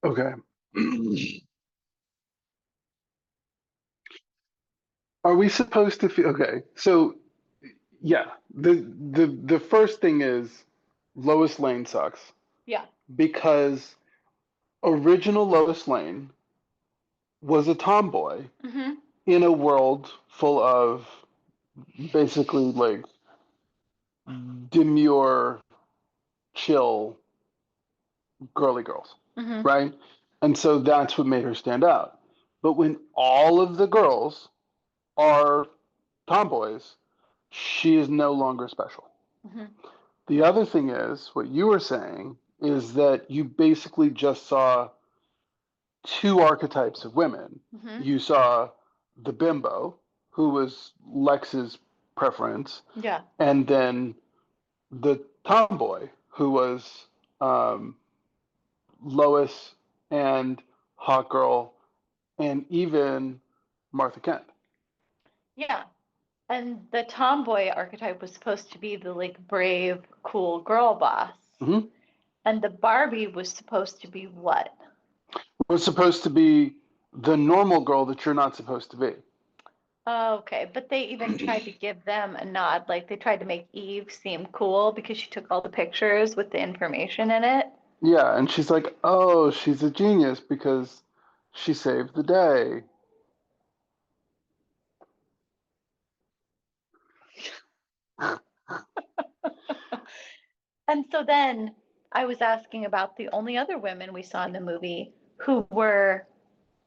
Okay. Are we supposed to feel okay? So yeah, the first thing is Lois Lane sucks Yeah. because original Lois Lane was a tomboy Hmm. in a world full of basically like demure, chill, girly girls, Hmm. right? And so that's what made her stand out. But when all of the girls are tomboys, she is no longer special. Hmm. The other thing is, what you were saying is that you basically just saw two archetypes of women. Hmm. You saw the bimbo, who was Lex's preference, Yeah. and then the tomboy, who was um, Lois and Hot Girl, and even Martha Kent. Yeah. And the tomboy archetype was supposed to be the like brave, cool girl boss. Mm-hmm. And the Barbie was supposed to be what? Was supposed to be the normal girl that you're not supposed to be. Oh, okay, but they even tried to give them a nod. Like they tried to make Eve seem cool because she took all the pictures with the information in it. Yeah, and she's like, oh, she's a genius because she saved the day. And so then I was asking about the only other women we saw in the movie who were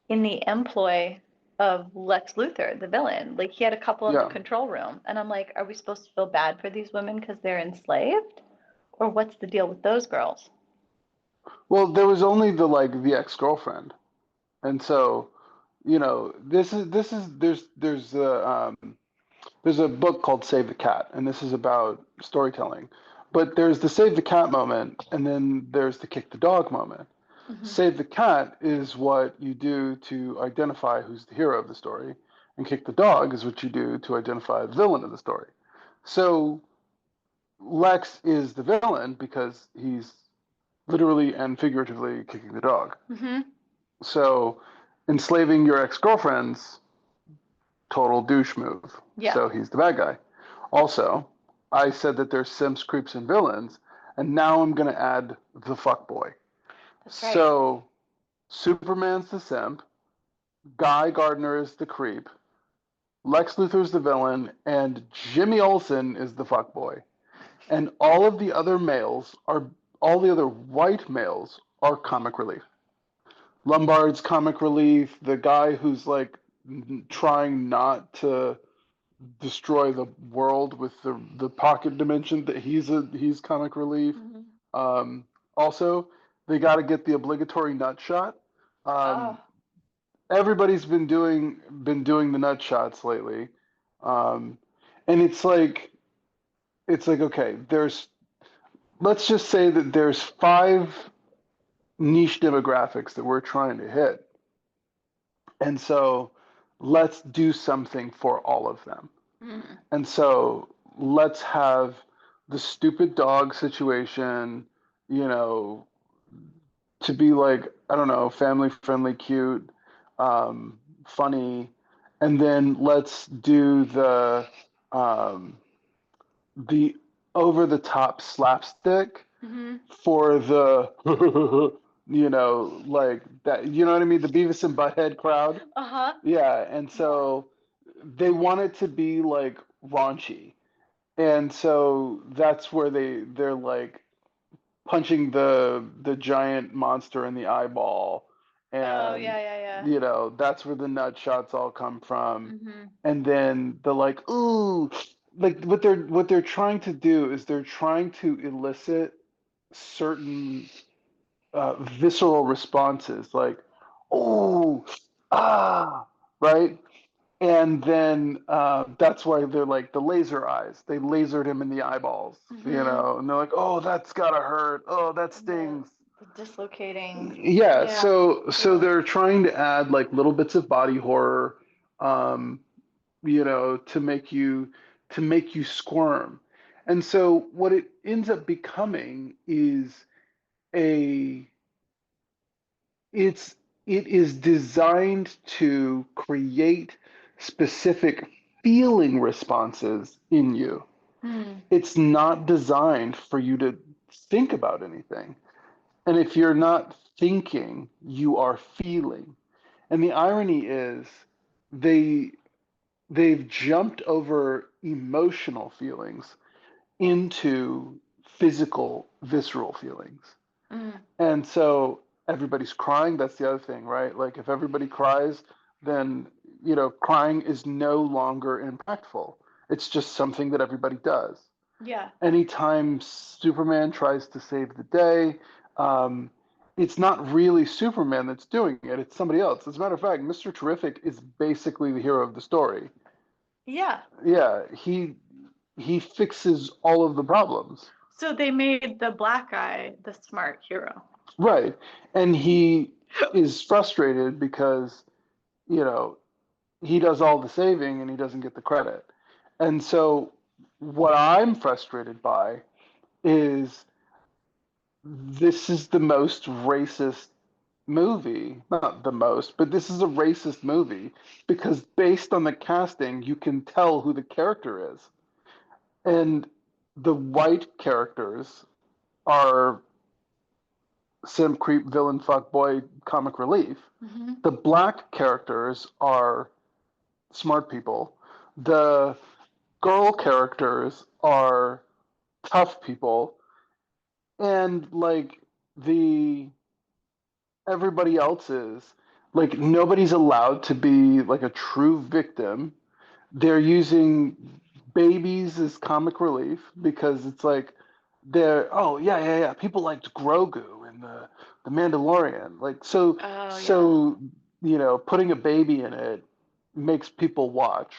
in the employ of Lex Luthor, the villain. Like he had a couple in the Yeah. control room. And I'm like, are we supposed to feel bad for these women because they're enslaved? Or what's the deal with those girls? Well, there was only the ex-girlfriend. And so, there's a book called Save the Cat, and this is about storytelling. But there's the Save the Cat moment, and then there's the Kick the Dog moment. Hmm. Save the Cat is what you do to identify who's the hero of the story, and Kick the Dog is what you do to identify the villain of the story. So Lex is the villain because he's literally and figuratively kicking the dog. Hmm. So enslaving your ex-girlfriends, total douche move. Yeah, So he's the bad guy. Also, I said that there's simps, creeps, and villains, and now I'm going to add the fuck boy. that's right. So Superman's the simp, Guy Gardner is the creep, Lex Luthor's the villain, and Jimmy Olsen is the fuck boy. And all the other white males are comic relief. Lombard's comic relief, the guy who's like trying not to destroy the world with the pocket dimension that he's comic relief. Hmm. Um, Also, they got to get the obligatory nut shot. Oh, Um, Everybody's been doing the nut shots lately, um, and it's like okay, there's let's just say that there's five niche demographics that we're trying to hit, and so let's do something for all of them. mm, And so let's have the stupid dog situation, you know, to be like, I don't know, family friendly, cute, funny. And then let's do um, the over the top slapstick hmm, for the, like that, you know what I mean? The Beavis and Butthead crowd. uh-huh, Yeah. And yeah. so they want it to be like raunchy. And so that's where they're like punching the giant monster in the eyeball, Oh, and yeah, yeah, yeah. that's where the nut shots all come from. Hmm. And then the like, ooh, like what they're trying to do is they're trying to elicit certain visceral responses, like, oh, ah, right? And then that's why they're like the laser eyes. They lasered him in the eyeballs, Hmm. and they're like, "Oh, that's gotta hurt. Oh, that And the stings." the dislocating. Yeah, Yeah, so yeah. they're trying to add like little bits of body horror, um, to make you squirm. And so what it ends up becoming is a it's it is designed to create specific feeling responses in you. Hmm. It's not designed for you to think about anything. And if you're not thinking, you are feeling. And the irony is they they've jumped over emotional feelings into physical, visceral feelings. Mm. And so everybody's crying. That's the other thing, right? Like if everybody cries, then, crying is no longer impactful. It's just something that everybody does. Yeah. Anytime Superman tries to save the day, um, it's not really Superman that's doing it, it's somebody else. As a matter of fact, Mr. Terrific is basically the hero of the story. Yeah. Yeah, he fixes all of the problems. So they made the black guy the smart hero. Right. And he is frustrated because, you know, he does all the saving and he doesn't get the credit. And so what I'm frustrated by is this is the most racist movie. Not the most, but this is a racist movie because based on the casting, you can tell who the character is. And the white characters are simp, creep, villain, fuck boy, comic relief. Mm-hmm. The black characters are smart people. The girl characters are tough people. And like the everybody else is, like nobody's allowed to be like a true victim. They're using babies as comic relief because it's like they're, oh yeah, yeah, yeah, people liked Grogu and the Mandalorian, like so Oh yeah. so putting a baby in it makes people watch.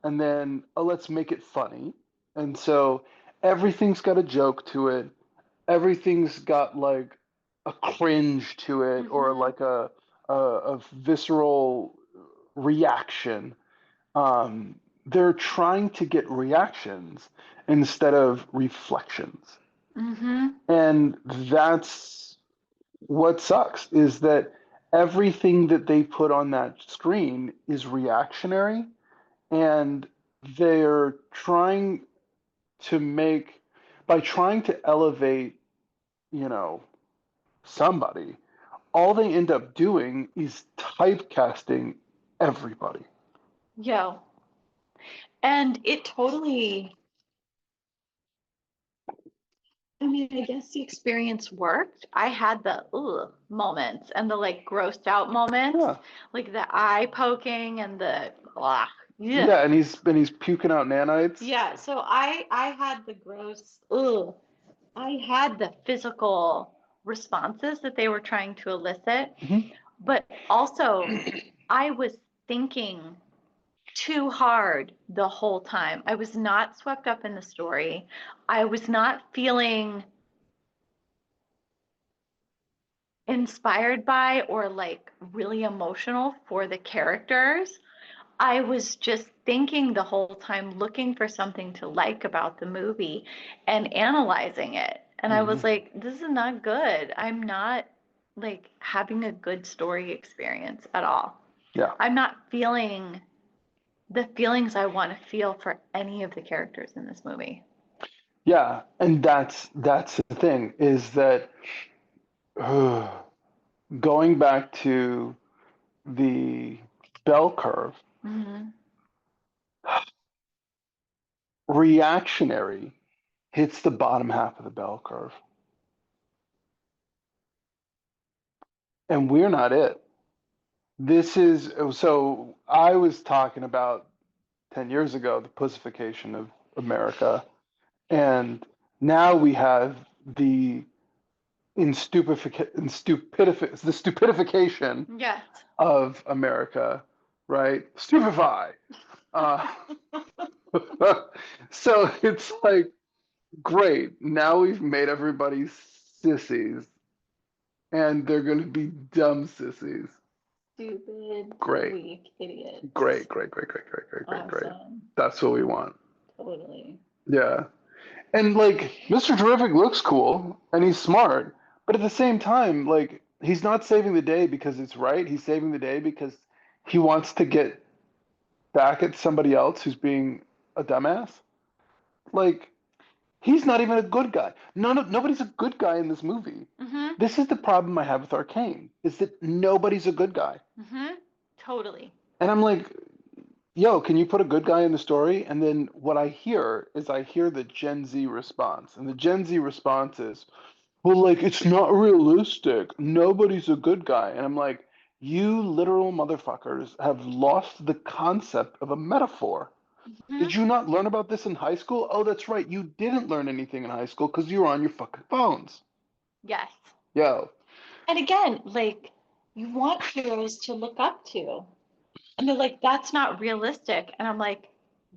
And then, oh, let's make it funny. And so everything's got a joke to it, everything's got like a cringe to it, or Mm-hmm. like a visceral reaction. They're trying to get reactions instead of reflections. Mm-hmm. And that's what sucks, is that everything that they put on that screen is reactionary, and they're trying to make, by trying to elevate, you know, somebody, all they end up doing is typecasting everybody. Yo. And it totally, I mean, I guess the experience worked. I had the ugh moments and the like grossed out moments, Yeah. like the eye poking and the blah. Yeah. Yeah, and he's puking out nanites. Yeah. So I had the gross ugh. I had the physical responses that they were trying to elicit, Mhm. but also I was thinking too hard the whole time. I was not swept up in the story. I was not feeling inspired by or like really emotional for the characters. I was just thinking the whole time, looking for something to like about the movie and analyzing it. And I was Mhm. like, this is not good. I'm not like having a good story experience at all. Yeah. I'm not feeling the feelings I want to feel for any of the characters in this movie. Yeah, and that's the thing, is that going back to the bell curve, Mm-hmm. reactionary hits the bottom half of the bell curve, and we're not it. This is, so I was talking about 10 years ago the pussification of America, and now we have the the stupidification Yes. of America, right? Stupefy. Uh, so it's like, great. Now we've made everybody sissies, and they're going to be dumb sissies. Stupid, Great. weak idiots. Great, great, great, great, great, great, great, great. Awesome. That's what we want. Totally. Yeah. And like Mr. Terrific looks cool and he's smart, but at the same time, like He's not saving the day because it's right. He's saving the day because he wants to get back at somebody else who's being a dumbass. Like, he's not even a good guy. Nobody's a good guy in this movie. Mm-hmm. This is the problem I have with Arcane, is that nobody's a good guy. Mm-hmm. Totally. And I'm like, yo, can you put a good guy in the story? And then what I hear is I hear the Gen Z response. And the Gen Z response is, well, like, it's not realistic. Nobody's a good guy. And I'm like, you literal motherfuckers have lost the concept of a metaphor. Mm-hmm. Did you not learn about this in high school? Oh, that's right. You didn't learn anything in high school because you were on your fucking phones. Yes. Yo. And again, like, you want heroes to look up to. And they're like, that's not realistic. And I'm like,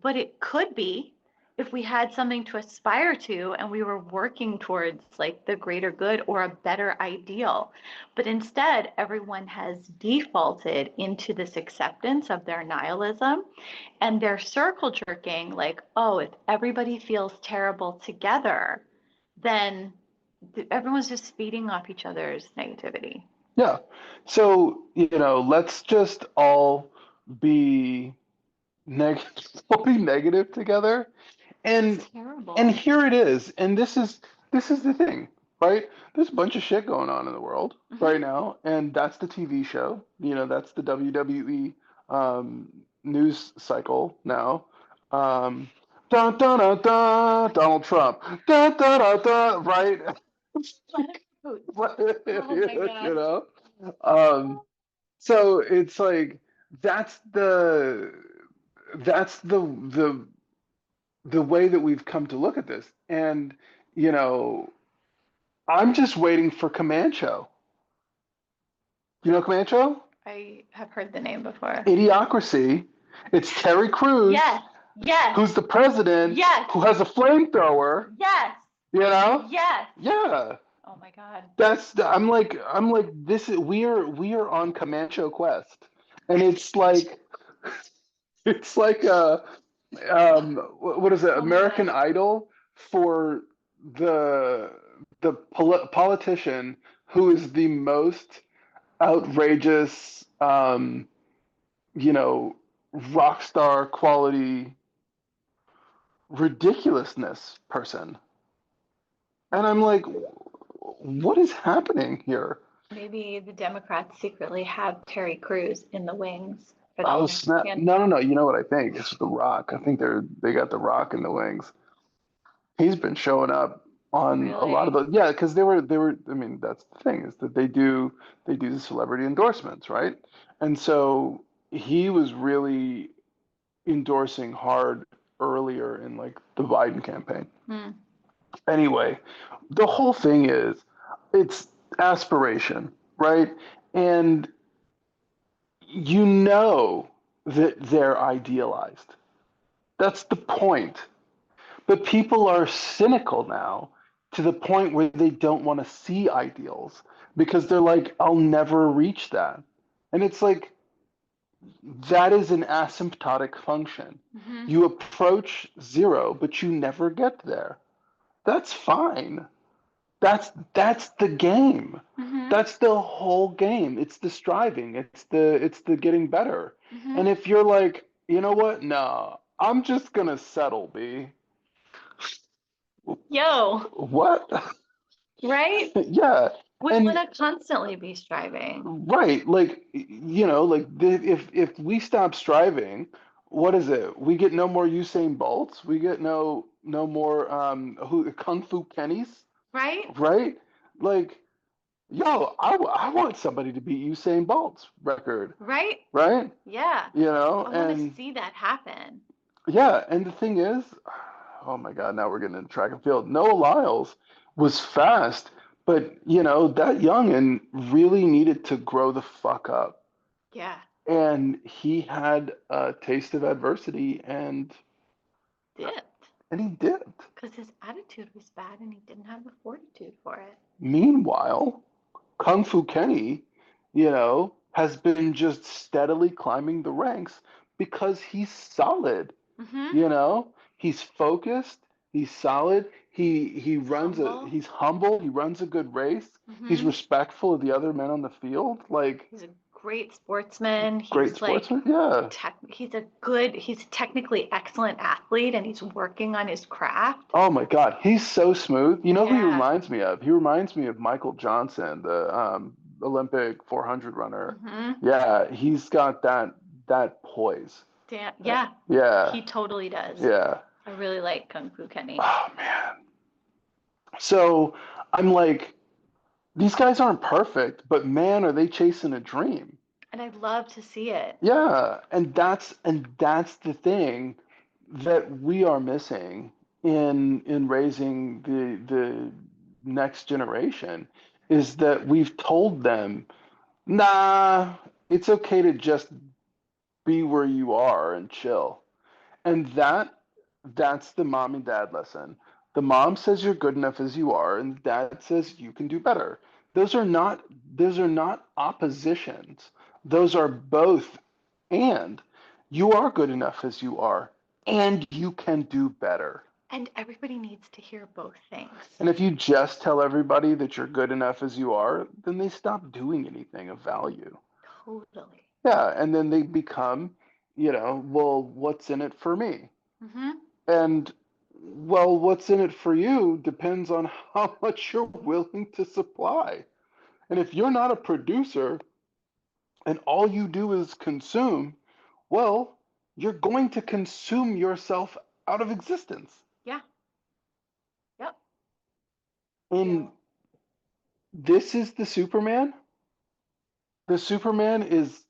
but it could be if we had something to aspire to and we were working towards like the greater good or a better ideal. But instead, everyone has defaulted into this acceptance of their nihilism and they're circle jerking like, oh, if everybody feels terrible together, then everyone's just feeding off each other's negativity. Yeah. So, let's just all be negative, be negative together. And It's terrible. and here it is. And this is the thing, right? There's a bunch of shit going on in the world right Mm-hmm. now, and that's the TV show. That's the WWE news cycle now. Um, dun, dun, dun, dun, Donald Trump. Dun, dun, dun, dun, right? Oh my you God. know? Um, so it's like that's the that's the way that we've come to look at this. And, you know, I'm just waiting for Camacho. You know Camacho? I have heard the name before. Idiocracy. It's Terry Crews, Yes, yes, who's the president, yes, who has a flamethrower, yes, you know? yes. Yeah. Oh my God. I'm like this is we are on Camacho quest. And it's like what is it? Oh my American God. Idol for the politician who is the most outrageous, you know, rock star quality ridiculousness person. And I'm like, what is happening here? Maybe the Democrats secretly have Terry Crews in the wings for the Oh next snap! No, no, campaign. no. You know what I think? It's The Rock. I think they got The Rock in the wings. He's been showing up on a lot of Really? those. Yeah, because they were. I mean, that's the thing is that they do the celebrity endorsements, right? And so he was really endorsing hard earlier in like the Biden campaign. Hmm. Anyway, the whole thing is it's aspiration, right? And you know that they're idealized. That's the point. But people are cynical now to the point where they don't want to see ideals because they're like, I'll never reach that. And it's like, that is an asymptotic function. Mm-hmm. You approach zero, but you never get there. That's fine. That's the game. Mm-hmm. That's the whole game. It's the striving. It's the getting better. Mm-hmm. And if you're like, you know what? No, I'm just gonna settle, B. Yo, What? right? Yeah. We want And to constantly be striving. right, like if we stop striving, what is it? We get no more Usain Bolts. We get no more who Kung Fu Kenny's, Right? right? Like, yo, I want somebody to beat Usain Bolt's record, Right? right? Yeah. I want to And see that happen. yeah, and the thing is, oh my God, now we're getting into track and field. Noah Lyles was fast, but that youngin really needed to grow the fuck up. Yeah. And he had a taste of adversity Dipped. and he dipped. Because his attitude was bad and he didn't have the fortitude for it. Meanwhile, Kung Fu Kenny, has been just steadily climbing the ranks because he's solid. Mm-hmm. He's focused, he's solid, Humble. He's humble, he runs a good race, he's Hmm. respectful of the other men on the field, like He's a great sportsman. great He's like sportsman. Yeah. he's a technically excellent athlete and he's working on his craft. Oh my God, he's so smooth. You know who he Yeah. reminds me of? He reminds me of Michael Johnson, the Olympic 400 runner. Hmm. Yeah, he's got that poise. Dan, yeah, Yeah, he totally does. yeah. I really like Kung Fu Kenny. Oh man. So I'm like, these guys aren't perfect, but man, are they chasing a dream. And I'd love to see it. Yeah, and that's the thing that we are missing in raising the next generation is that we've told them, nah, it's okay to just be where you are and chill. And that's the mom and dad lesson. The mom says you're good enough as you are, and the dad says you can do better. Those are not those are not oppositions. Those are both and you are good enough as you are, and you can do better. And everybody needs to hear both things. And if you just tell everybody that you're good enough as you are, then they stop doing anything of value. Totally. Yeah, and then they become, well, what's in it for me? Hmm. And well, what's in it for you depends on how much you're willing to supply. And if you're not a producer and all you do is consume, well, you're going to consume yourself out of existence. Yeah. Yep. And this is the Superman. The Superman is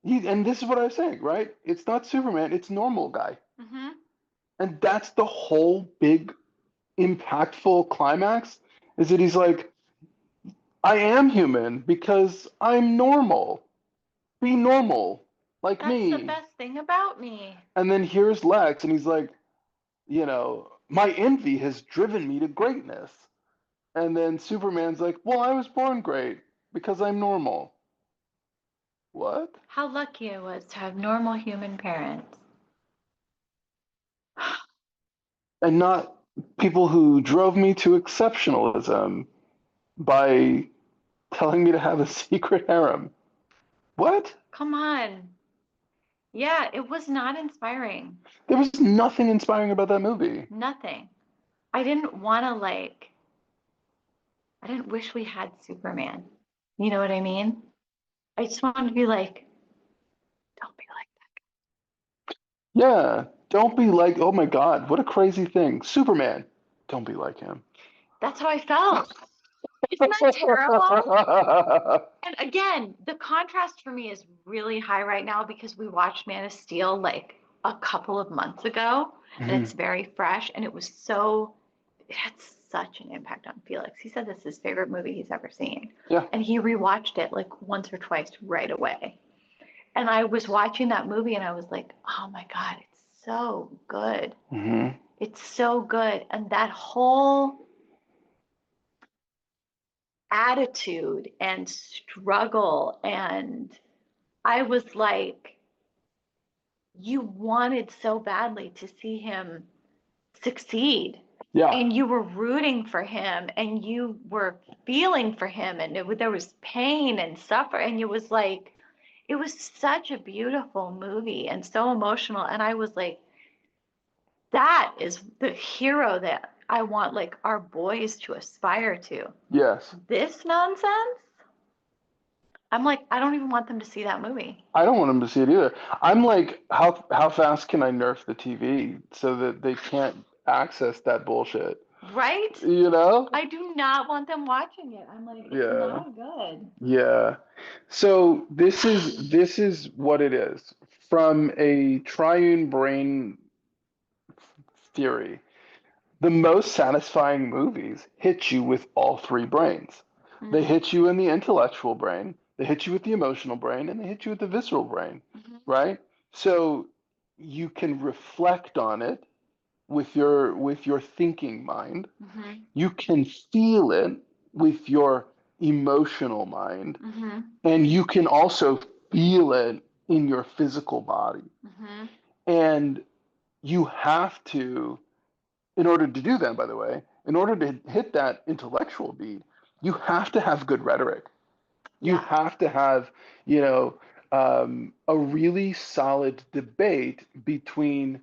and this is what I was saying, right? It's not Superman, it's normal guy. Hmm. And that's the whole big impactful climax is that he's like, I am human because I'm normal. Be normal, like That's the me. best thing about me. And then here's Lex, and he's like, my envy has driven me to greatness. And then Superman's like, well, I was born great because I'm normal. What? How lucky I was to have normal human parents. And not people who drove me to exceptionalism by telling me to have a secret harem. What? Come on. Yeah, it was not inspiring. There was nothing inspiring about that movie. Nothing. I didn't want to I didn't wish we had Superman. You know what I mean? I just wanted to be like, don't be like Yeah, don't be like, oh my God, what a crazy thing. Superman, don't be like him. that. That's how I felt. Isn't that terrible? And again, the contrast for me is really high right now because we watched Man of Steel like a couple of months ago and Mhm. it's very fresh and it had such an impact on Felix. He said this is his favorite movie he's ever seen. Yeah. And he rewatched it like once or twice right away. And I was watching that movie and I was like, oh my God, it's so good. Hmm. It's so good. And that whole attitude and struggle, and I was like, you wanted so badly to see him succeed. Yeah. And you were rooting for him and you were feeling for him, and there was pain and suffering. And it was such a beautiful movie and so emotional. And I was like, that is the hero that I want like our boys to aspire to. Yes. This nonsense, I'm like, I don't even want them to see that movie. I don't want him to see it either. I'm like, how fast can I nerf the TV so that they can't access that bullshit? Right? You know? I do not want them watching it. I'm like, it's Yeah. not good. Yeah. So this is what it is. From a triune brain theory, the most satisfying movies hit you with all three brains. They Mm-hmm. hit you in the intellectual brain, they hit you with the emotional brain, and they hit you with the visceral brain, right? So you can reflect on it with your thinking mind. Mm-hmm. You can feel it with your emotional mind, Mm-hmm. and you can also feel it in your physical body. Mm-hmm. And you have to in order to do that, by the way, in order to hit that intellectual beat, you have to have good rhetoric. You Yeah. have to have, you know, a really solid debate between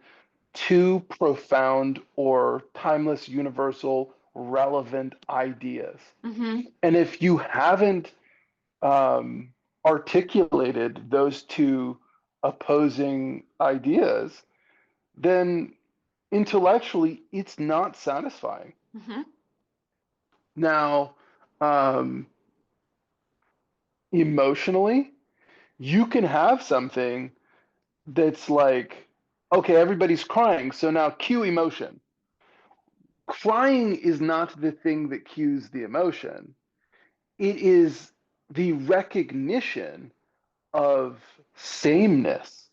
two profound or timeless, universal, relevant ideas. Mm-hmm. And if you haven't articulated those two opposing ideas, then intellectually it's not satisfying. Mm-hmm. Now, um, emotionally, you can have something that's like, okay, everybody's crying, so now cue emotion. Crying is not the thing that cues the emotion. It is the recognition of sameness.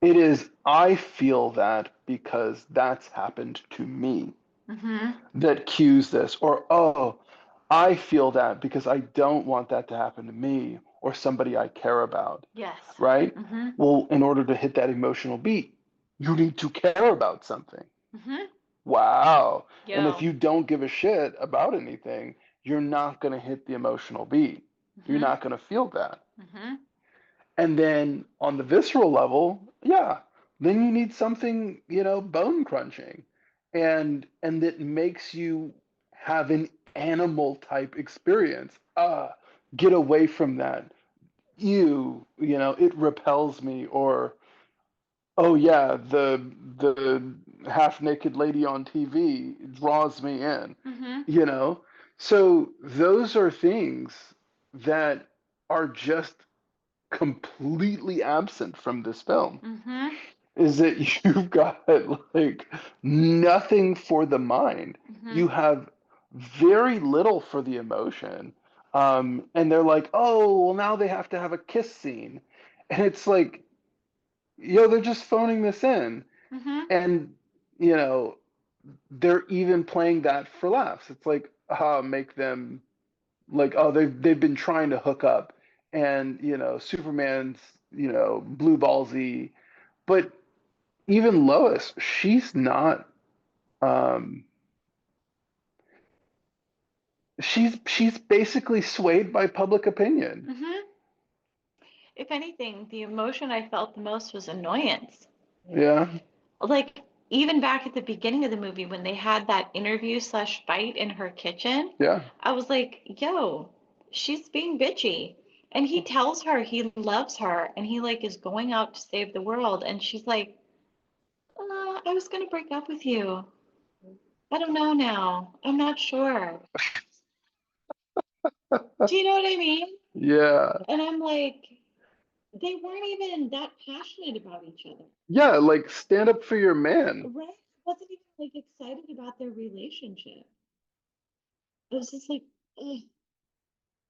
It is, I feel that because that's happened to me, Mm-hmm. that cues this. Or, oh, I feel that because I don't want that to happen to me or somebody I care about, Yes. right? Mm-hmm. Well, in order to hit that emotional beat, you need to care about something. Mm-hmm. Wow. And if Yo. you don't give a shit about anything, you're not going to hit the emotional beat. You're Mm-hmm. not going to feel that. Mm-hmm. And then on the visceral level, yeah, then you need something, you know, bone crunching and that makes you have an animal type experience. Get away from that. You know, it repels me. Or, oh yeah, the half naked lady on TV draws me in, Mm-hmm. you know? So those are things that are just completely absent from this film. Mm-hmm. Is that you've got like nothing for the mind. Mm-hmm. You have very little for the emotion. And they're like, oh, well, now they have to have a kiss scene. And it's like, yo, they're just phoning this in. Mm-hmm. And, you know, they're even playing that for laughs. It's like, make them like, oh, they've been trying to hook up, and you know, Superman's, you know, blue ballsy, but even Lois, she's not. Um, she's basically swayed by public opinion. Mm-hmm. If anything, the emotion I felt the most was annoyance. Yeah, Like, even back at the beginning of the movie when they had that interview slash fight in her kitchen, yeah, I was like, yo, she's being bitchy. And he tells her he loves her and he like is going out to save the world. And she's like, I was gonna break up with you. I don't know now. I'm not sure. Do you know what I mean? yeah, And I'm like, they weren't even that passionate about each other. yeah. Like, stand up for your man. Right? Wasn't even like excited about their relationship. It was just like, ugh,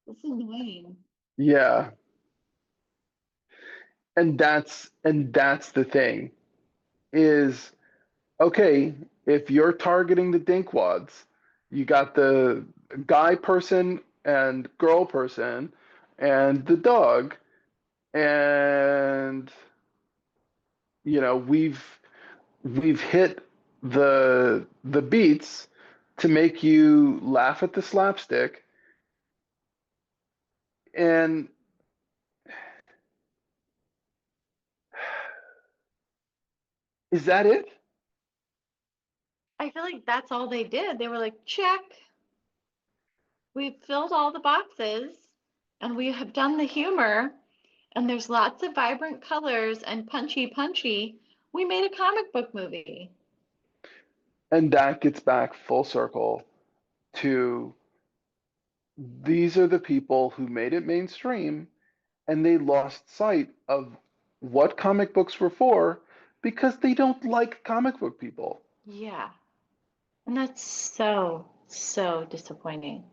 that's annoying. Yeah, and that's the thing is, okay, if you're targeting the dinkwads, you got the guy person and girl person and the dog, and you know, we've hit the beats to make you laugh at the slapstick. And is that it? I feel like that's all they did. They were like, check, we've filled all the boxes and we have done the humor and there's lots of vibrant colors and punchy. We made a comic book movie. And that gets back full circle to, these are the people who made it mainstream, and they lost sight of what comic books were for because they don't like comic book people. Yeah. And that's so disappointing.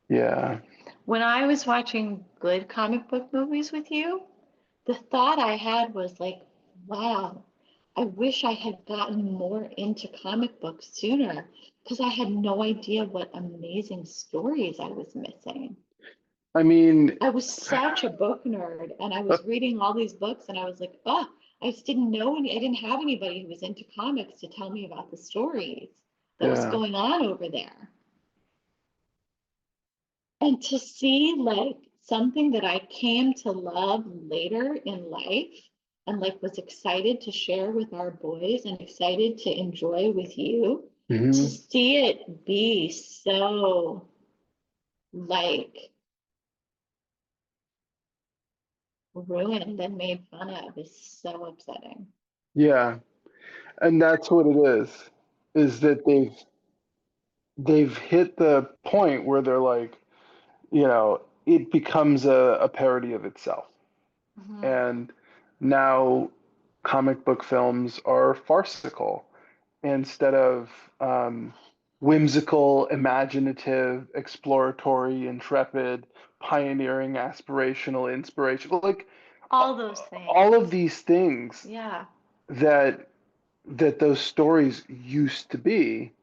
Yeah. When I was watching good comic book movies with you, the thought I had was like, wow, I wish I had gotten more into comic books sooner because I had no idea what amazing stories I was missing. I mean, I was such a book nerd and I was reading all these books and I was like, oh, I just didn't know any, I didn't have anybody who was into comics to tell me about the stories that was Yeah. going on over there. And to see like something that I came to love later in life and like was excited to share with our boys and excited to enjoy with you, to Hmm. see it be so like ruined and made fun of is so upsetting. Yeah. And that's what it is that they've hit the point where they're like, it becomes a parody of itself. Mhm. And now comic book films are farcical instead of whimsical, imaginative, exploratory, intrepid, pioneering, aspirational, inspirational. Like All those all of things. these things Yeah. that those stories used to be,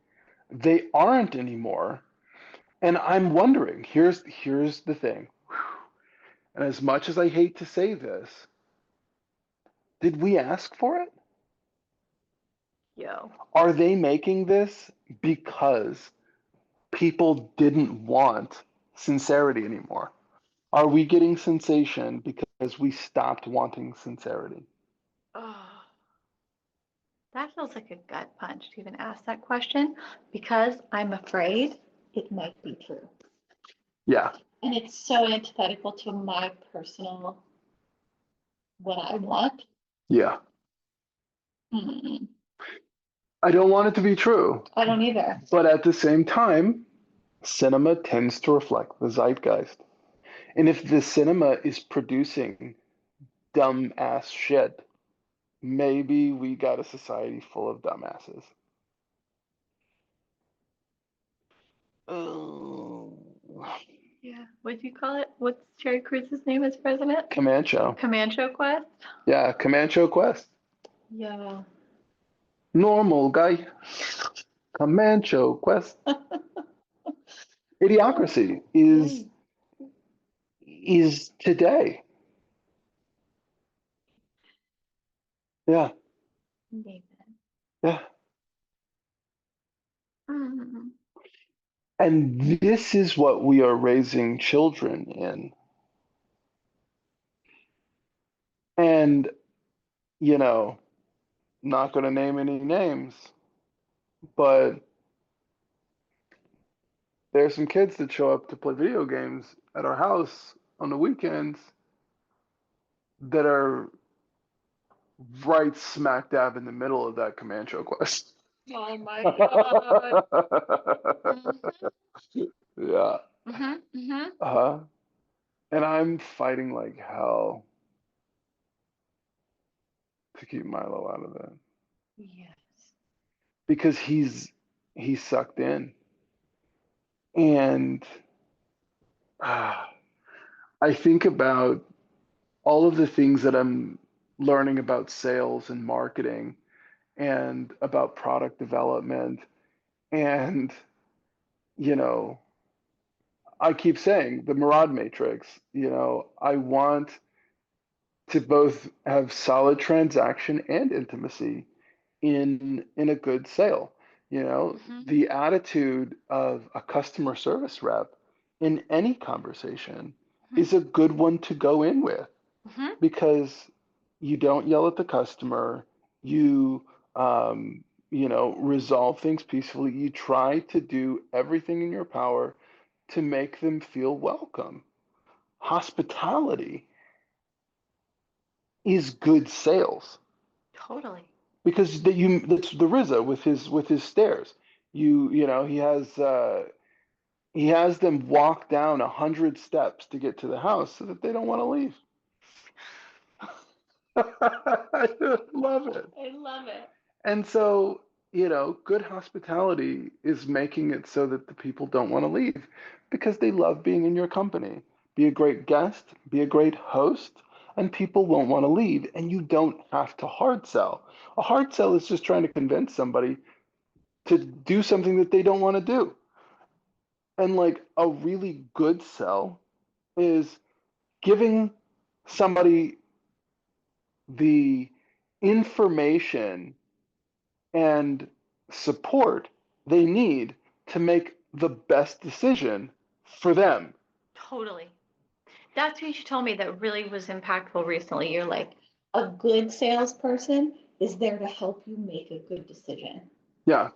they aren't anymore. And I'm wondering, here's the thing. And as much as I hate to say this, did we ask for it? Yo. Are they making this because people didn't want sincerity anymore? Are we getting sensation because we stopped wanting sincerity? Oh, that feels like a gut punch to even ask that question because I'm afraid it might be true. Yeah, And it's so antithetical to my personal what I want. yeah. Mm, I don't want it to be true, I don't either. but at the same time, cinema tends to reflect the zeitgeist. And if the cinema is producing dumb ass shit, maybe we got a society full of dumbasses. Oh, Yeah. What do you call it? What's Terry Cruz's name as president? Camacho. Comanche Quest? Yeah, Camacho Quest. Yeah. Normal guy. Camacho Quest. Idiocracy Yeah. is today. Yeah, Amen. yeah. Mm. And this is what we are raising children in. And, you know, not going to name any names, but there's some kids that show up to play video games at our house on the weekends that are right smack dab in the middle of that Comanche quest. Oh my God. Yeah. Mm-hmm. Mm-hmm. Uh-huh. And I'm fighting like hell to keep Milo out of that Yes. because he's sucked in. And I think about all of the things that I'm learning about sales and marketing and about product development. And, you know, I keep saying the Murad Matrix, I want to both have solid transaction and intimacy in a good sale. Mm-hmm. The attitude of a customer service rep in any conversation Mm-hmm. is a good one to go in with Mm-hmm. because you don't yell at the customer. You, resolve things peacefully. You try to do everything in your power to make them feel welcome. Hospitality is good sales Totally. because that's the RZA with his stairs. He has them walk down 100 steps to get to the house so that they don't want to leave. I love it. I love it. And so, good hospitality is making it so that the people don't want to leave because they love being in your company. Be a great guest, be a great host, and people won't want to leave. And you don't have to hard sell. A hard sell is just trying to convince somebody to do something that they don't want to do. And like a really good sell is giving somebody the information and support they need to make the best decision for them. Totally. That's what you told me that really was impactful recently. You're like, a good salesperson is there to help you make a good decision. Yeah.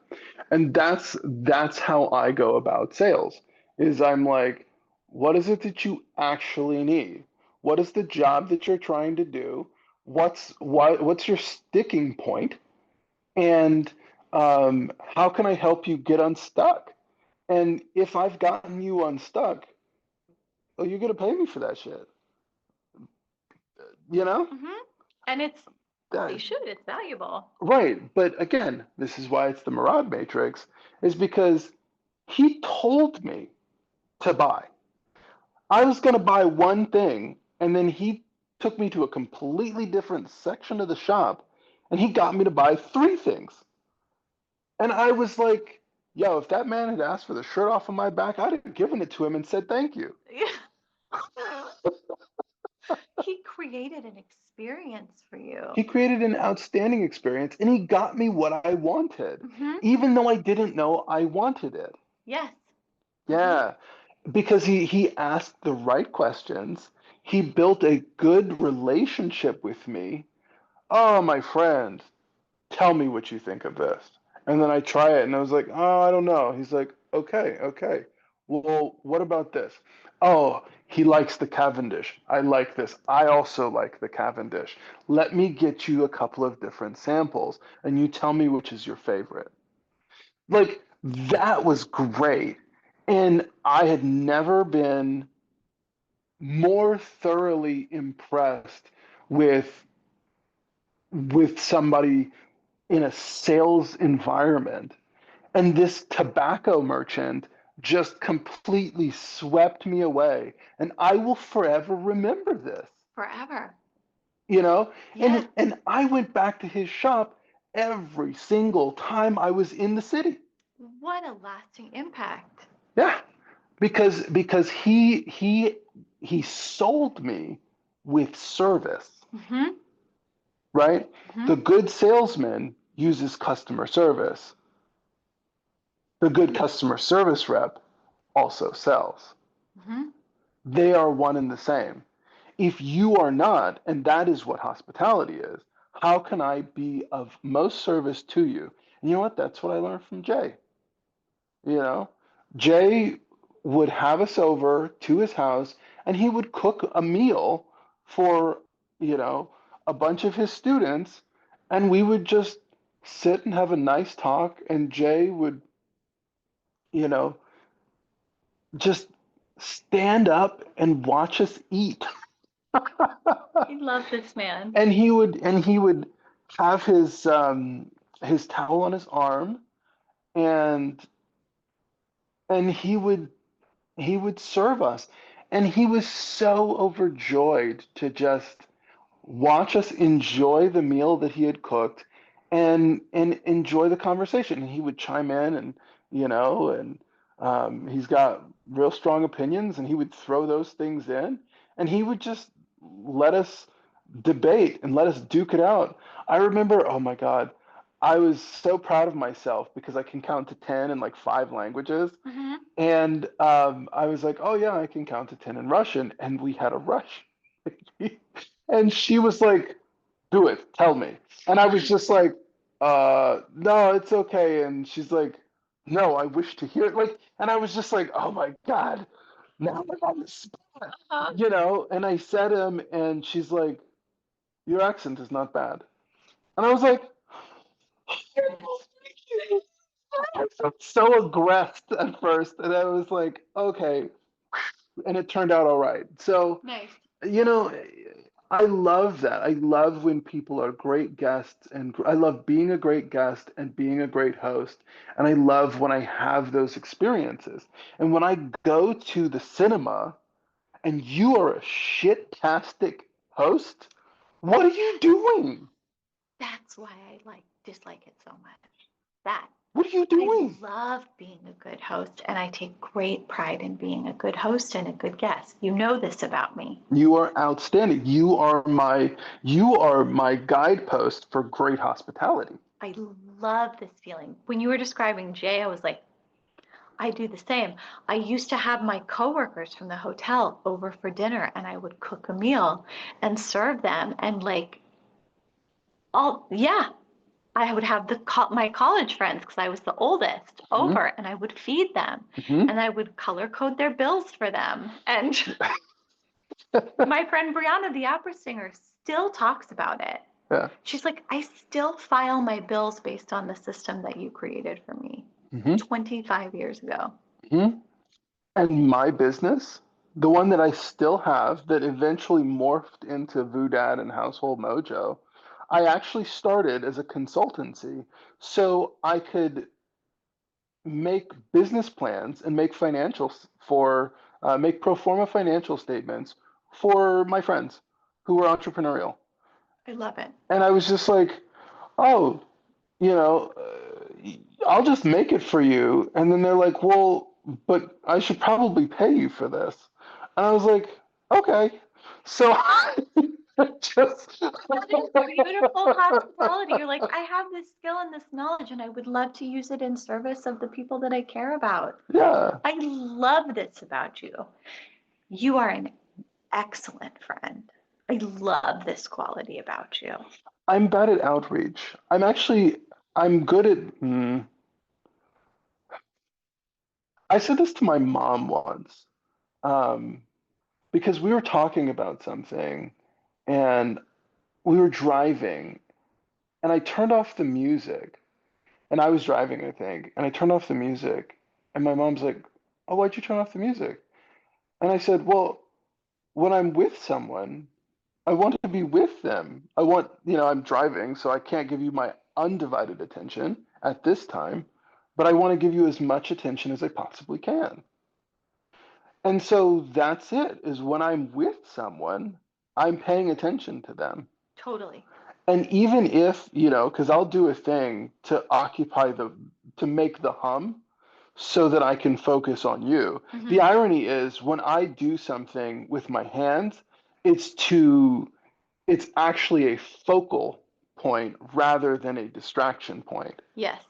And that's how I go about sales. Is I'm like, what is it that you actually need? What is the job that you're trying to do? What's your sticking point? And how can I help you get unstuck? And if I've gotten you unstuck, well, you're gonna pay me for that shit. You know? And it's, That, they should, it's valuable. right. But again, this is why it's the Mirage Matrix, is because he told me to buy. I was gonna buy one thing, and then he took me to a completely different section of the shop, and he got me to buy three things. And I was like, yo, if that man had asked for the shirt off of my back, I'd have given it to him and said thank you. He created an experience for you. He created an outstanding experience and he got me what I wanted, even though I didn't know I wanted it. Yes. Yeah, because he asked the right questions. He built a good relationship with me. Oh, my friend, tell me what you think of this. And then I try it and I was like, oh, I don't know. He's like, okay, okay. Well, what about this? Oh, he likes the Cavendish. I like this. I also like the Cavendish. Let me get you a couple of different samples and you tell me which is your favorite. Like, that was great. And I had never been more thoroughly impressed with somebody in a sales environment. And this tobacco merchant just completely swept me away. And I will forever remember this. Forever. You know? Yeah. And I went back to his shop every single time I was in the city. What a lasting impact. Yeah. Because he sold me with service. Right? The good salesman uses customer service. The good customer service rep also sells. They are one and the same. If you are not, and that is what hospitality is, how can I be of most service to you? And you know what? That's what I learned from Jay. You know, Jay would have us over to his house and he would cook a meal for, you know, a bunch of his students, and we would just sit and have a nice talk, and Jay would, you know, just stand up and watch us eat. I love this man. And he would have his towel on his arm, and he would serve us. And he was so overjoyed to just watch us enjoy the meal that he had cooked and enjoy the conversation. And he would chime in and he's got real strong opinions and he would throw those things in and he would just let us debate and let us duke it out. I remember, oh my God, I was so proud of myself because I can count to 10 in like 5 languages. And I was like, oh yeah, I can count to 10 in Russian. And we had a rush. And she was like, do it, tell me. And I was just like, no, it's okay. And she's like, no, I wish to hear it. Like, and I was just like, oh my God, now I'm on the spot, and I said him, and she's like, your accent is not bad. And I was like, I felt so aggressed at first. And I was like, okay. And it turned out all right. So, Nice. you know, I love that. I love when people are great guests, and I love being a great guest and being a great host. And I love when I have those experiences. And when I go to the cinema and you are a shit-tastic host, what are you doing? That's why I dislike it so much. That. What are you I doing? love being a good host, and I take great pride in being a good host and a good guest. You know this about me. You are outstanding. You are my guidepost for great hospitality. I love this feeling. When you were describing Jay, I was like, I do the same. I used to have my coworkers from the hotel over for dinner, and I would cook a meal and serve them, and like, all yeah, I would have my college friends, because I was the oldest, Hmm. over, and I would feed them, Hmm. and I would color code their bills for them. And my friend Brianna, the opera singer, still talks about it. Yeah. She's like, I still file my bills based on the system that you created for me Hmm. 25 years ago. Hmm. And my business, the one that I still have that eventually morphed into Voodad and Household Mojo, I actually started as a consultancy so I could make business plans and make financials for make pro forma financial statements for my friends who were entrepreneurial. I love it. And I was just like, oh, I'll just make it for you. And then they're like, well, but I should probably pay you for this. And I was like, okay. So just That is beautiful hospitality. You're like, I have this skill and this knowledge, and I would love to use it in service of the people that I care about. yeah, I love this about you. You are an excellent friend. I love this quality about you. I'm bad at outreach. I'm good at, I said this to my mom once, um, because we were talking about something and we were driving and I turned off the music and I was driving, I think, and I turned off the music and my mom's like, oh, why'd you turn off the music? And I said, well, when I'm with someone, I want to be with them. I'm driving, so I can't give you my undivided attention at this time, but I want to give you as much attention as I possibly can. And so that's it, is when I'm with someone, I'm paying attention to them. Totally. And even if, because I'll do a thing to make the hum so that I can focus on you. The Mm-hmm. irony is when I do something with my hands, it's to, it's actually a focal point rather than a distraction point. Yes,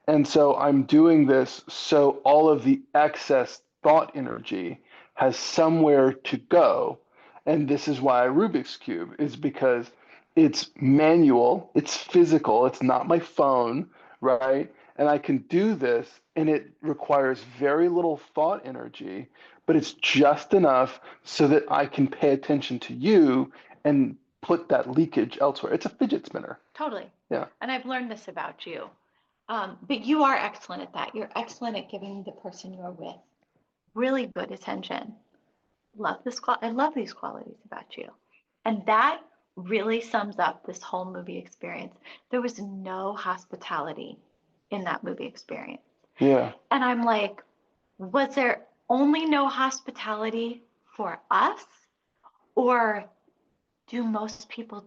And so I'm doing this so all of the excess thought energy has somewhere to go. And this is why Rubik's Cube is because it's manual, it's physical, it's not my phone, right? And I can do this and it requires very little thought energy, but it's just enough so that I can pay attention to you and put that leakage elsewhere. It's a fidget spinner. totally. Yeah. And I've learned this about you. But you are excellent at that. You're excellent at giving the person you're with really good attention. I love these qualities about you. And that really sums up this whole movie experience. There was no hospitality in that movie experience. Yeah. And I'm like, was there only no hospitality for us? Or do most people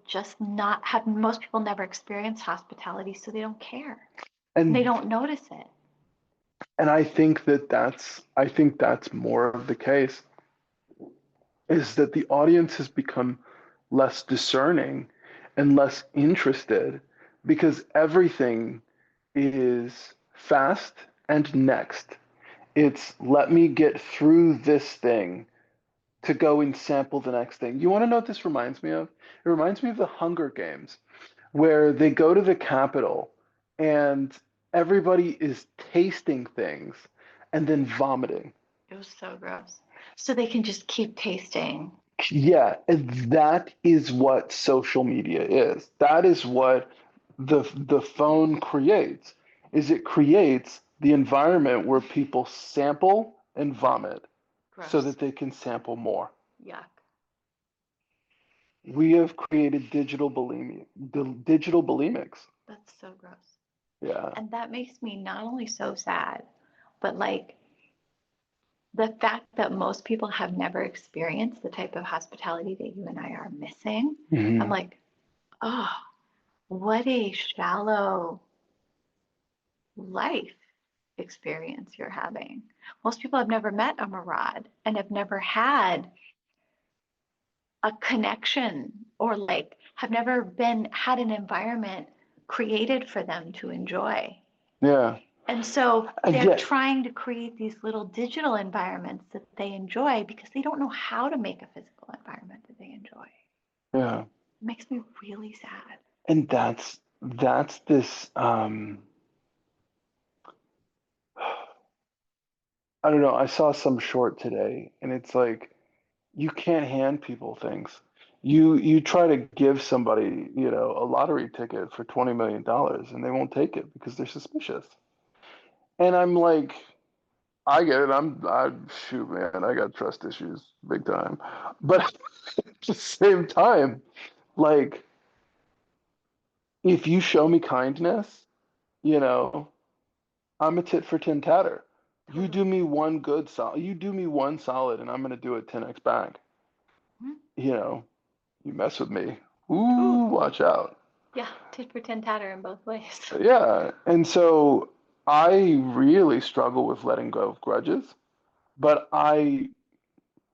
never experience hospitality, so they don't care? They And don't notice it. And I think that's more of the case, is that the audience has become less discerning and less interested because everything is fast and next. It's let me get through this thing to go and sample the next thing. You want to know what this reminds me of? It reminds me of the Hunger Games, where they go to the Capitol and everybody is tasting things and then vomiting. It was so gross. So they can just keep tasting. Yeah, and that is what social media is. That is what the phone creates. Is it creates the environment where people sample and vomit so Gross. that they can sample more. Yuck. We have created digital bulimics. That's so gross. Yeah. And that makes me not only so sad, but like the fact that most people have never experienced the type of hospitality that you and I are missing. I'm Hmm. like, oh, what a shallow life experience you're having. Most people have never met a Murad and have never had a connection, or like have never had an environment created for them to enjoy. Yeah. And so And they're yet, trying to create these little digital environments that they enjoy because they don't know how to make a physical environment that they enjoy. yeah. It makes me really sad. And that's this I don't know, I saw some short today and it's like you can't hand people things. You try to give somebody, a lottery ticket for $20 million and they won't take it because they're suspicious. And I'm like, I get it. Shoot, man, I got trust issues big time. But at the same time, like, if you show me kindness, you know, I'm a tit for tin tatter. You Totally. do me one good solid, you do me one solid, and I'm gonna do it 10x back. Mhm. You know, you mess with me, Ooh, ooh, watch out. yeah, tit for tat tatter in both ways. Yeah, and so I really struggle with letting go of grudges, but I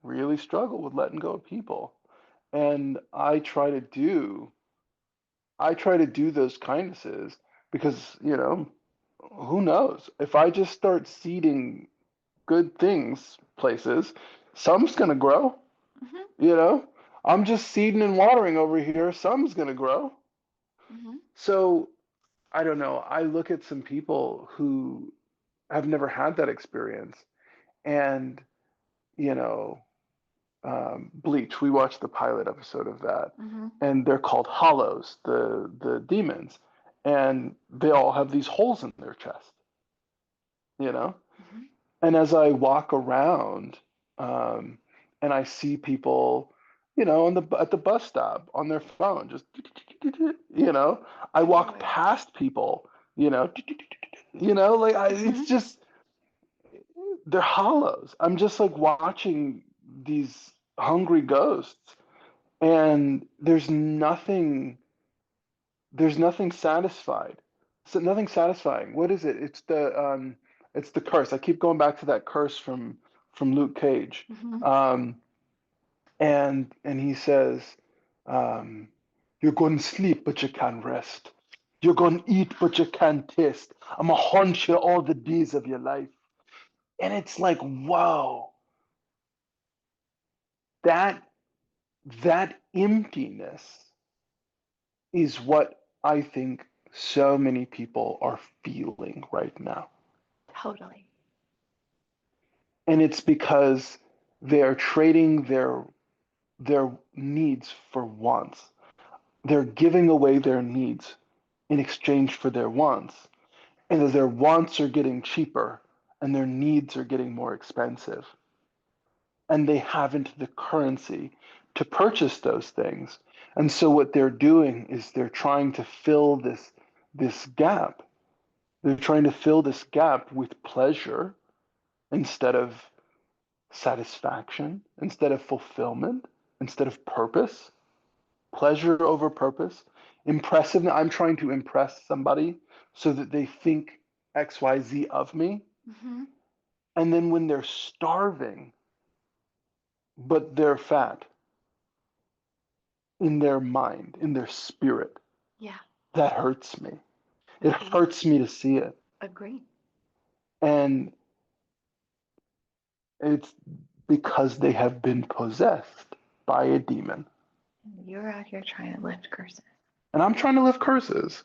really struggle with letting go of people. And I try to do those kindnesses because, who knows? If I just start seeding good things places, some's gonna grow, Hmm. you know? I'm just seeding and watering over here, some's gonna grow. Hmm. So I don't know. I look at some people who have never had that experience and, you know, Bleach. We watched the pilot episode of that, Hmm. and they're called hollows, the demons, and they all have these holes in their chest, you know. Hmm. And as I walk around, um, and I see people, at the bus stop on their phone, just, I walk Totally. past people, it's Hmm. just they're hollows. I'm just like watching these hungry ghosts and there's nothing satisfied, so nothing satisfying. What is it? It's the curse. I keep going back to that curse from Luke Cage. Hmm. Um and he says, um you're going to sleep but you can't rest, you're going to eat but you can't taste, I'm gonna haunt you all the days of your life. And it's like, whoa, that that emptiness is what I think so many people are feeling right now. Totally. And it's because they are trading their needs for wants. They're giving away their needs in exchange for their wants. And as their wants are getting cheaper and their needs are getting more expensive. And they haven't the currency to purchase those things. And so what they're doing is they're trying to fill this gap. They're trying to fill this gap with pleasure instead of satisfaction, instead of fulfillment, instead of purpose, pleasure over purpose, impressiveness. I'm trying to impress somebody so that they think XYZ of me. Hmm. And then when they're starving, but they're fat in their mind, in their spirit, Yeah. that hurts me. It Agree. hurts me to see it. Agree. And it's because they have been possessed by a demon. You're out here trying to lift curses. And I'm trying to lift curses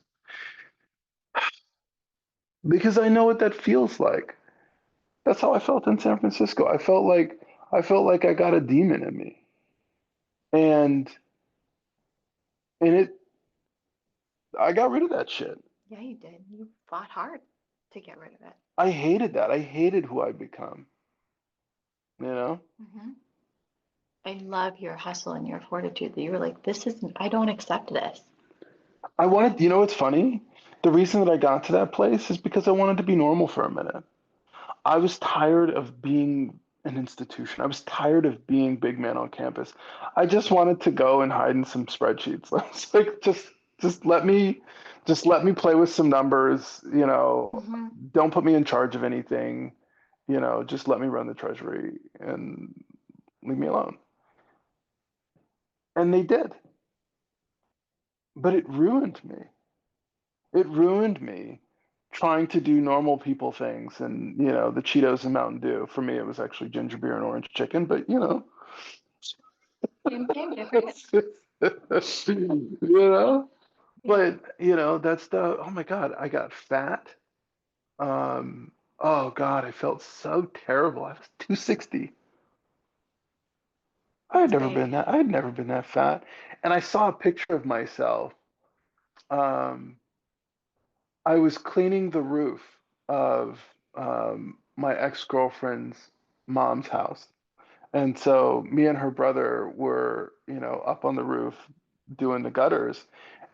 because I know what that feels like. That's how I felt in San Francisco. I felt like I got a demon in me. And it I got rid of that shit. Yeah, you did. You fought hard to get rid of it. I hated that. I hated who I'd become, you know? Hmm. I love your hustle and your fortitude that you were like, this isn't, I don't accept this. I wanted, what's funny? The reason that I got to that place is because I wanted to be normal for a minute. I was tired of being an institution. I was tired of being big man on campus. I just wanted to go and hide in some spreadsheets. I was like, just just let me play with some numbers, Hmm. don't put me in charge of anything, just let me run the treasury and leave me alone. And they did. But it ruined me. It ruined me trying to do normal people things and, the Cheetos and Mountain Dew. For me, it was actually ginger beer and orange chicken, but Same difference. you know, Yeah. but that's oh my God, I got fat. Oh God, I felt so terrible. I was 260. That's big. I had never been that fat. And I saw a picture of myself. Um, I was cleaning the roof of my ex-girlfriend's mom's house. And so me and her brother were, up on the roof doing the gutters,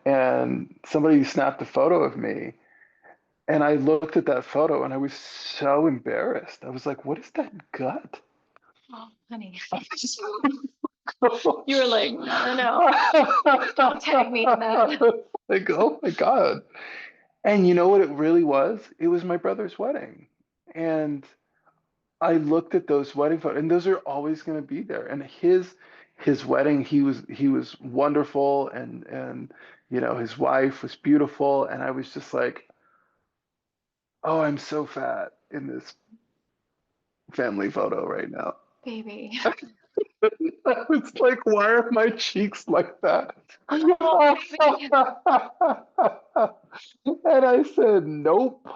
and somebody snapped a photo of me. And I looked at that photo and I was so embarrassed. I was like, what is that gut? Oh, honey. You were like, no, no, no. Don't tag me in that. Like, oh my God. And you know what it really was? It was my brother's wedding. And I looked at those wedding photos, and those are always going to be there. And his wedding, he was wonderful, and his wife was beautiful, and I was just like, oh, I'm so fat in this family photo right now. Baby. I was like, why are my cheeks like that? Oh, baby. And I said, nope,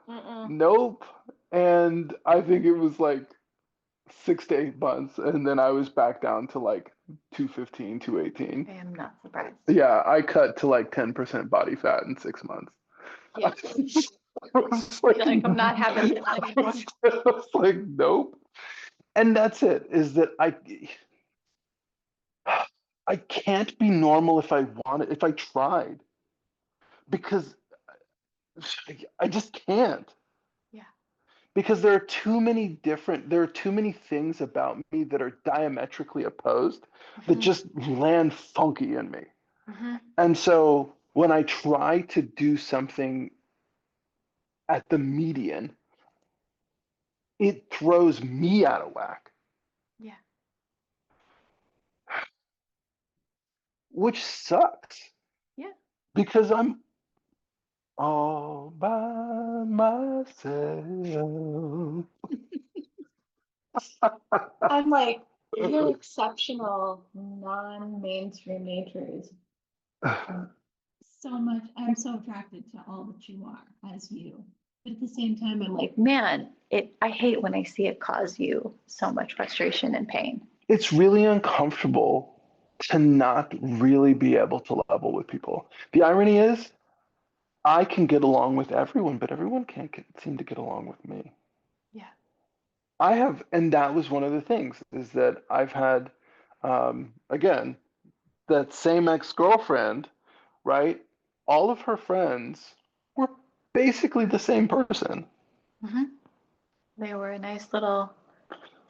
Mm-mm. nope. And I think it was like 6 to 8 months, and then I was back down to like 215, 218. I am not surprised. Yeah, I cut to like 10% body fat in 6 months. Yeah. I was like, You're like, I'm not having this I anymore. was like, nope. And that's it, is that I can't be normal if I wanted, if I tried, because I just can't. Yeah. Because there are too many things about me that are diametrically opposed that Hmm. just land funky in me. Hmm. And so when I try to do something at the median, it throws me out of whack, Yeah. which sucks Yeah. because I'm all by myself. I'm like, you're exceptional, non-mainstream natures. And so much, I'm so attracted to all that you are as you. But at the same time, I'm like, man, I hate when I see it cause you so much frustration and pain. It's really uncomfortable to not really be able to level with people. The irony is, I can get along with everyone, but everyone can't seem to get along with me. Yeah. And that was one of the things, is that I've had, again, that same ex-girlfriend, right? All of her friends were basically the same person. Hmm. They were a nice little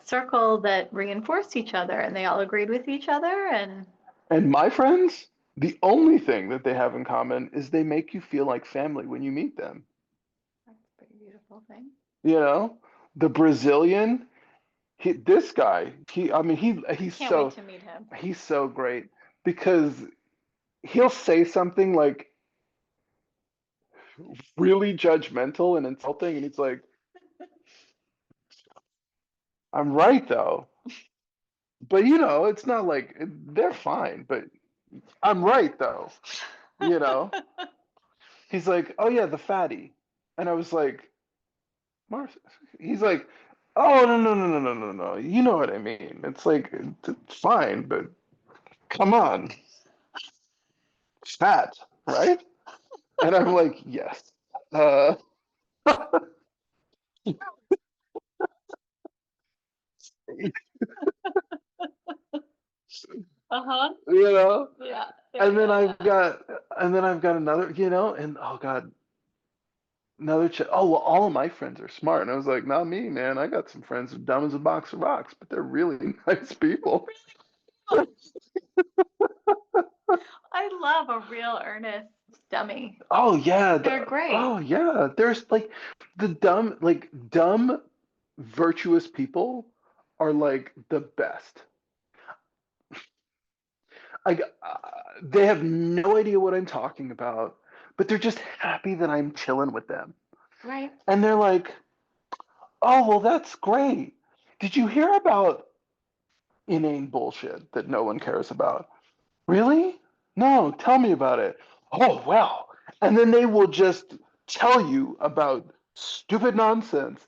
circle that reinforced each other and they all agreed with each other. And And my friends, the only thing that they have in common is they make you feel like family when you meet them. that's a pretty beautiful thing. You know, the Brazilian, this guy, I mean, I can't wait to meet him. he's so great because he'll say something like really judgmental and insulting, and he's like, I'm right though. But it's not like they're fine, but I'm right though. You know, he's like, oh yeah, the fatty, and I was like, Mars. He's like, oh no no no no no no no. You know what I mean? It's like it's fine, but come on, fat, right? And I'm like, yes. Uh, Uh-huh. you know, Yeah. Yeah. and then Yeah. I've got, another, and oh God, another oh well, all of my friends are smart, and I was like, not me, man. I got some friends who dumb as a box of rocks, but they're really nice people. I love a real earnest dummy. Oh yeah, They're great. oh yeah. There's like the dumb virtuous people are like the best. Like they have no idea what I'm talking about, but they're just happy that I'm chilling with them. Right. And they're like, "Oh, well, that's great. Did you hear about inane bullshit that no one cares about?" Really? No, tell me about it. Oh, well. And then they will just tell you about stupid nonsense.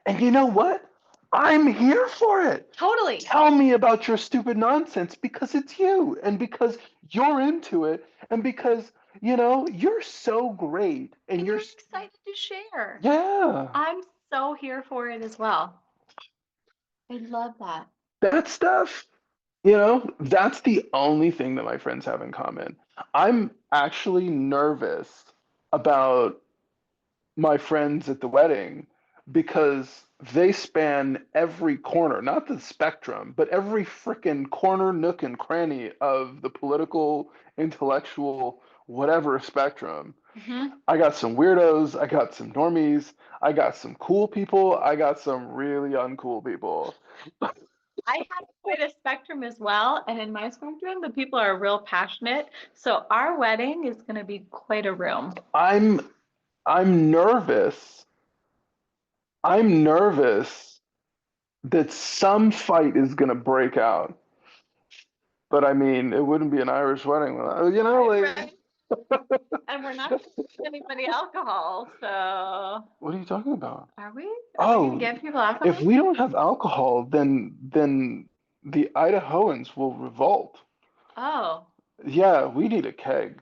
And you know what? I'm here for it. Totally. Tell me about your stupid nonsense because it's you and because you're into it and because, you're so great and you're excited to share. Yeah. I'm so here for it as well. I love that. That stuff, that's the only thing that my friends have in common. I'm actually nervous about my friends at the wedding because they span every corner, not the spectrum, but every freaking corner, nook, and cranny of the political, intellectual, whatever spectrum. Mm-hmm. I got some weirdos, I got some normies, I got some cool people, I got some really uncool people. I have quite a spectrum as well. And in my spectrum, the people are real passionate. So our wedding is going to be quite a room. I'm nervous. I'm nervous that some fight is going to break out. But I mean, it wouldn't be an Irish wedding, Right. And we're not going to give anybody alcohol. So what are you talking about? are we? Are we going to give people alcohol? If we don't have alcohol, then the Idahoans will revolt. Oh. Yeah, we need a keg.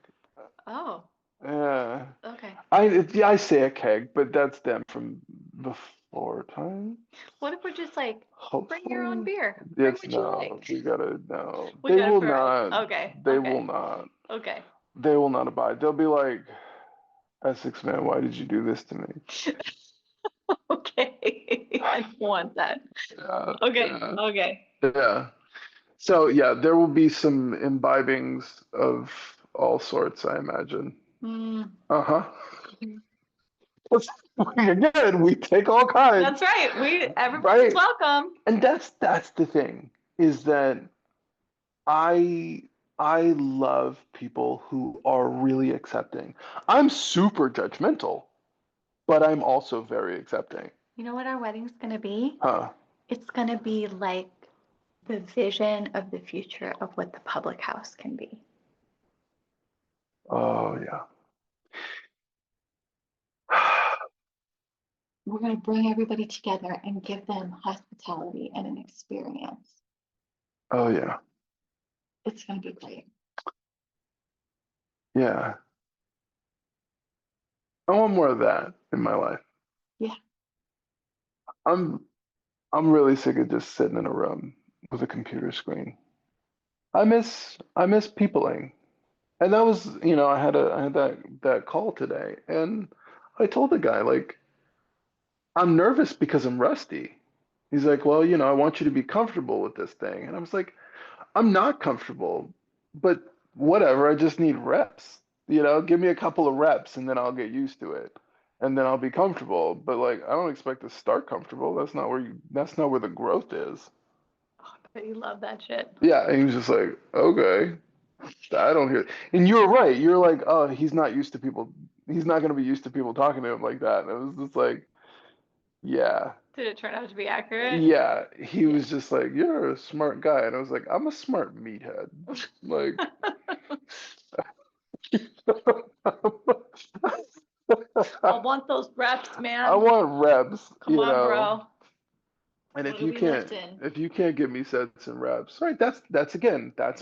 Oh. Yeah. Okay. I say a keg, but that's them from before time. What if we're just like, bring your own Hopefully. beer? Bring what you like. We gotta no. We They gotta will provide. not. Okay. They Okay. will not. Okay. They will not abide. They'll be like, Essex man, why did you do this to me? Okay. I don't want that. Yeah, Okay. yeah, Okay. yeah. So yeah, there will be some imbibings of all sorts, I imagine. Mm. Uh-huh. Again, we take all kinds. That's right. Everybody's Right. welcome. And that's the thing, is that I I love people who are really accepting. I'm super judgmental, but I'm also very accepting. You know what our wedding's gonna be? Huh. It's gonna be like the vision of the future of what the public house can be. Oh yeah. We're gonna bring everybody together and give them hospitality and an experience. Oh yeah. It's gonna be great. Yeah. I want more of that in my life. Yeah. I'm I'm really sick of just sitting in a room with a computer screen. I miss peopling. And that was, I had that call today and I told the guy like I'm nervous because I'm rusty. He's like, "Well, I want you to be comfortable with this thing." And I was like, "I'm not comfortable, but whatever, I just need reps. Give me a couple of reps and then I'll get used to it. And then I'll be comfortable. But like I don't expect to start comfortable. That's not where the growth is." Oh, but you love that shit. Yeah, and he was just like, "Okay." I don't hear it. And you're right. You're like, "Oh, he's not used to people. He's not going to be used to people talking to him like that." And it was just like, yeah. Did it turn out to be accurate? Yeah, he was just like, "You're a smart guy," and I was like, "I'm a smart meathead." Like, I want those reps, man. I want reps, Come on, bro. And What are we lifting? if you can't give me sets and reps, right? That's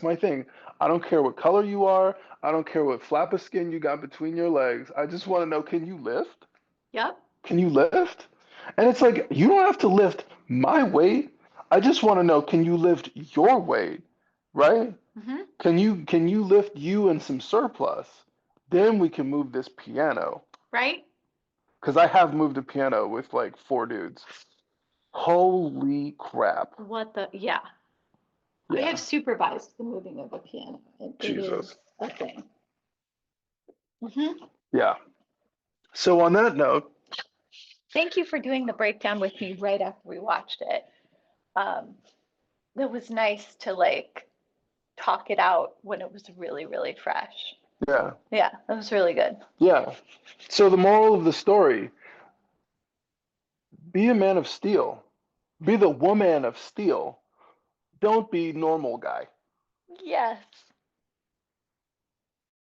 my thing. I don't care what color you are. I don't care what flap of skin you got between your legs. I just want to know, can you lift? Yep. Can you lift? And it's like, you don't have to lift my weight. I just want to know, can you lift your weight? Right? Mm-hmm. Can you lift you and some surplus? Then we can move this piano. Right? Because I have moved a piano with like 4 dudes. Holy crap. Yeah. I Yeah. have supervised the moving of a piano. It is Jesus. a thing. Mm-hmm. Yeah. So on that note, Thank you for doing the breakdown with me right after we watched it. It was nice to like talk it out when it was really, really fresh. yeah, Yeah, that was really good. yeah. So the moral of the story, be a man of steel. Be the woman of steel. Don't be normal guy. Yes.